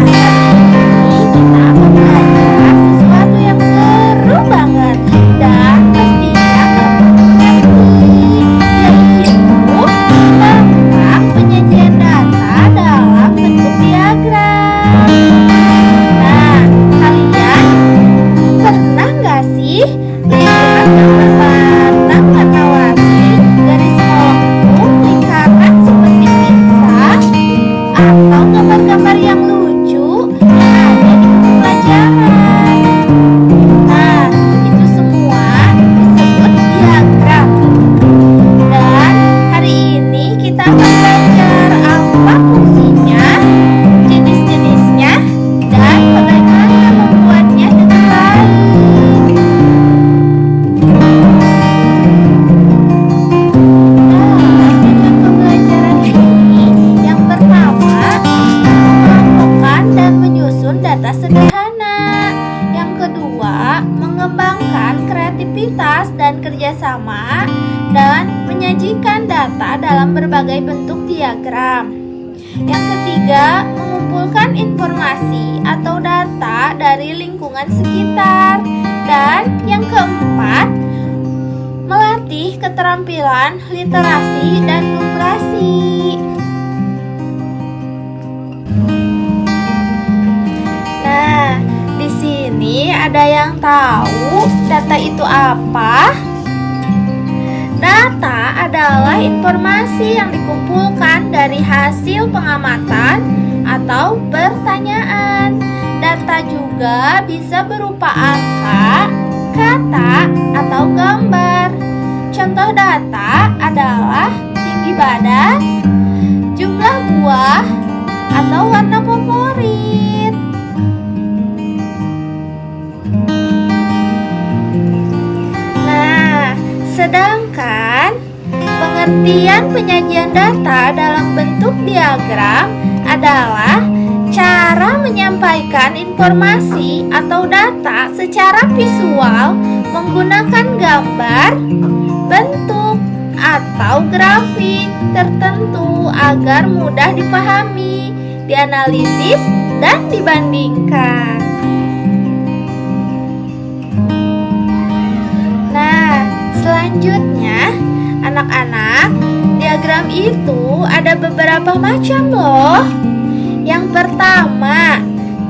ini kita akan belajar sesuatu yang seru banget dan pastinya gampang mengerti, yaitu tentang penyajian data dalam bentuk diagram. Nah, kalian pernah nggak sih lihat gambar warna-warni garis melengkung, lingkaran seperti pizza, atau gambar-gambar yang lucu yang ada di buku pelajaran? Nah, itu semua disebut diagram. Dan hari ini kita akan belajar apa fungsinya, jenis-jenisnya, dan bagaimana membuatnya dengan baik. Dalam tujuan pembelajaran ini, yang pertama, mengelompokkan dan menyusun data sederhana. Yang kedua, mengembangkan kreativitas dan kerjasama dan menyajikan data dalam berbagai bentuk diagram. Yang ketiga, mengumpulkan informasi atau data dari lingkungan sekitar. Dan yang keempat, melatih keterampilan literasi dan numerasi. Nah, di sini ada yang tahu data itu apa? Data adalah informasi yang dikumpulkan dari hasil pengamatan atau pertanyaan. Data juga bisa berupa angka, kata, atau gambar. Contoh data adalah tinggi badan, jumlah buah, atau warna favorit. Nah, sedangkan pengertian penyajian data dalam bentuk diagram adalah cara menyampaikan informasi atau data secara visual menggunakan gambar, bentuk, atau grafik tertentu agar mudah dipahami, dianalisis, dan dibandingkan. Nah, selanjutnya, anak-anak, diagram itu ada beberapa macam loh. Yang pertama,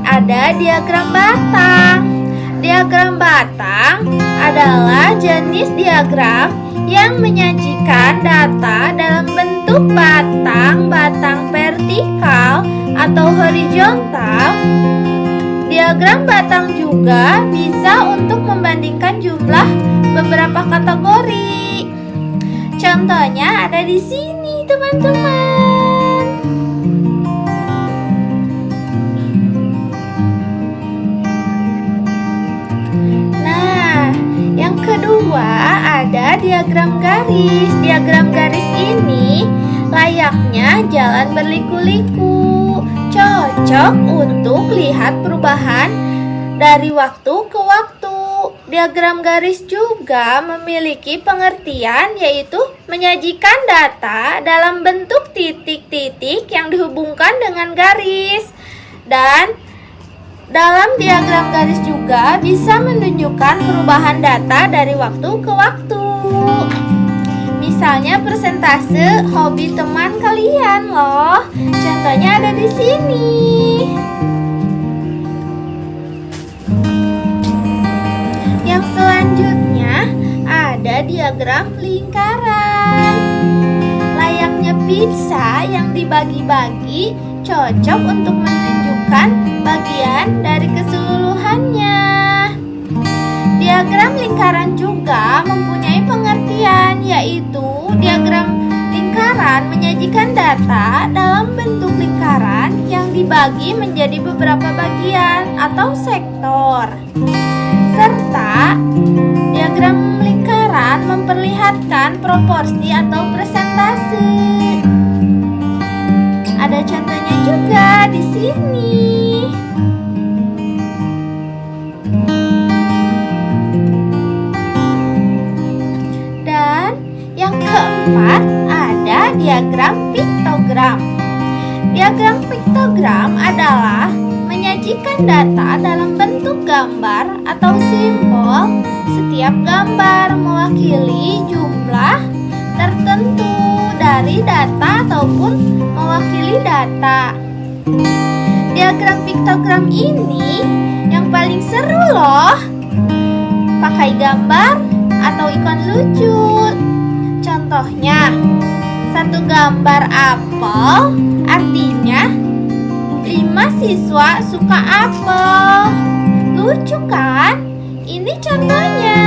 ada diagram batang. Diagram batang adalah jenis diagram yang menyajikan data dalam bentuk batang vertikal atau horizontal. Diagram batang juga bisa untuk membandingkan jumlah beberapa kategori. Contohnya ada di sini, teman-teman. Nah, yang kedua ada diagram garis. Diagram garis ini layaknya jalan berliku-liku, cocok untuk lihat perubahan dari waktu ke waktu. Diagram garis juga memiliki pengertian, yaitu menyajikan data dalam bentuk titik-titik yang dihubungkan dengan garis. Dan dalam diagram garis juga bisa menunjukkan perubahan data dari waktu ke waktu. Misalnya persentase hobi teman kalian loh. Contohnya ada di sini. Yang selanjutnya ada diagram lingkaran. Layaknya pizza yang dibagi-bagi, cocok untuk menunjukkan bagian dari keseluruhannya. Diagram lingkaran juga mempunyai pengertian, yaitu diagram lingkaran menyajikan data dalam bentuk lingkaran yang dibagi menjadi beberapa bagian atau sektor. Serta diagram lingkaran memperlihatkan proporsi atau persentase. Ada contohnya juga di sini. Dan yang keempat ada diagram piktogram. Diagram piktogram adalah menyajikan data dalam bentuk gambar atau simbol. Setiap gambar mewakili jumlah tertentu dari data ataupun mewakili data. Diagram piktogram ini yang paling seru loh. Pakai gambar atau ikon lucu. Contohnya, satu gambar apel artinya 5 siswa suka apel. Lucu kan? Ini contohnya.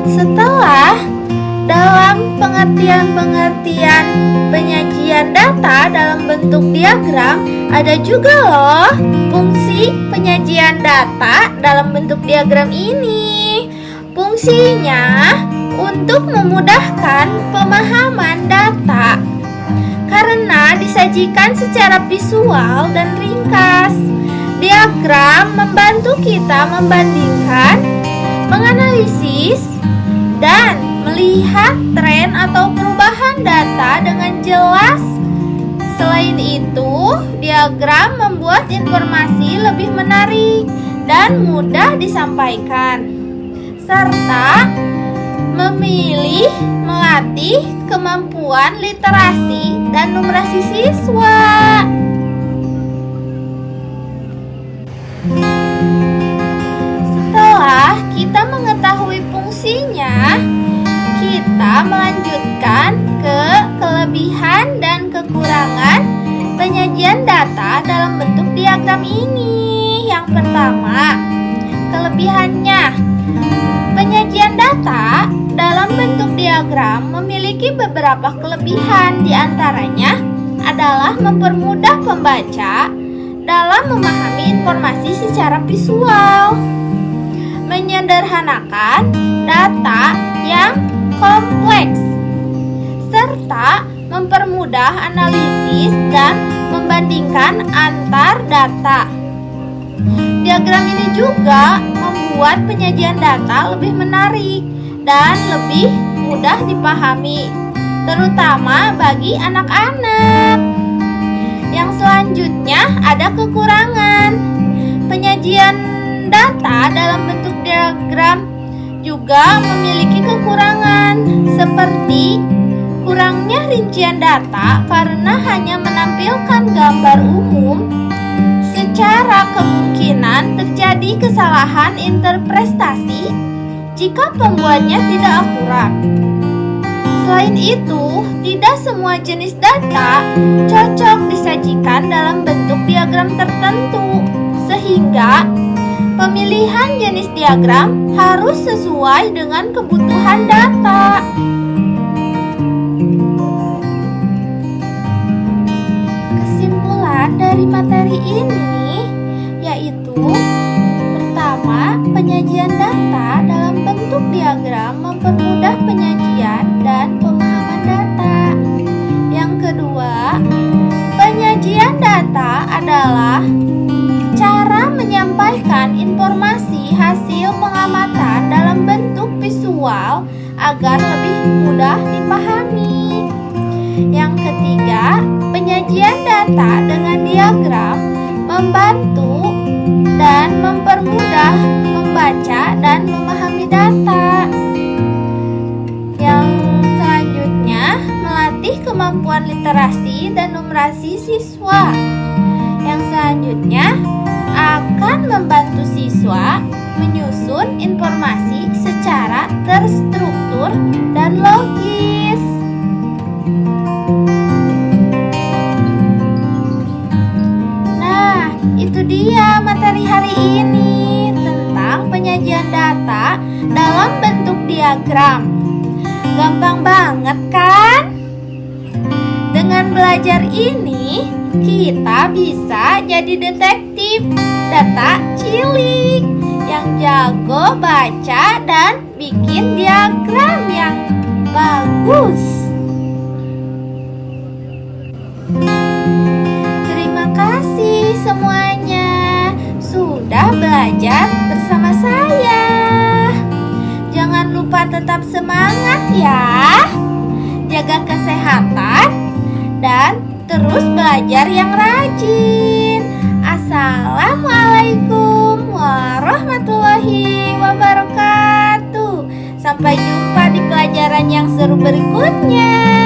Setelah dalam pengertian penyajian data dalam bentuk diagram, ada juga loh fungsi penyajian data dalam bentuk diagram ini. Fungsinya untuk memudahkan pemahaman data karena disajikan secara visual dan ringkas. Diagram membantu kita membandingkan, menganalisis, dan melihat tren atau perubahan data dengan jelas. Selain itu, diagram membuat informasi lebih menarik dan mudah disampaikan, serta melatih kemampuan literasi dan numerasi siswa. Setelah kita mengetahui fungsinya, kita melanjutkan ke kelebihan dan kekurangan penyajian data dalam bentuk diagram ini. Yang pertama, kelebihannya. Penyajian data dalam bentuk diagram memiliki beberapa kelebihan. Di antaranya adalah mempermudah pembaca dalam memahami informasi secara visual, menyederhanakan data yang kompleks, serta mempermudah analisis dan membandingkan antar data. Diagram ini juga membuat penyajian data lebih menarik dan lebih mudah dipahami, terutama bagi anak-anak. Yang selanjutnya ada kekurangan. Penyajian data dalam bentuk diagram juga memiliki kekurangan, seperti kurangnya rincian data karena hanya menampilkan gambar umum. Secara kemungkinan terjadi kesalahan interpretasi jika pembuatnya tidak akurat. Selain itu, tidak semua jenis data cocok disajikan dalam bentuk diagram tertentu, sehingga pemilihan jenis diagram harus sesuai dengan kebutuhan data. Kesimpulan dari materi ini yaitu: pertama, penyajian data dalam bentuk diagram mempermudah penyajian dan pemahaman data. Yang kedua, penyajian data adalah cara menyampaikan informasi hasil pengamatan dalam bentuk visual agar lebih mudah dipahami. Yang ketiga, penyajian data dengan diagram membantu dan mempermudah membaca dan memahami data. Yang selanjutnya, melatih kemampuan literasi dan numerasi siswa. Yang selanjutnya akan membantu siswa menyusun informasi secara terstruktur dan logis. Nah, itu dia materi hari ini tentang penyajian data dalam bentuk diagram. Gampang banget kan? Dengan belajar ini, kita bisa jadi detektif data cilik yang jago baca dan bikin diagram yang bagus. Terima kasih semuanya sudah belajar bersama saya. Jangan lupa tetap semangat ya. Jaga kesehatan dan terus belajar yang rajin. Assalamualaikum warahmatullahi wabarakatuh. Sampai jumpa di pelajaran yang seru berikutnya.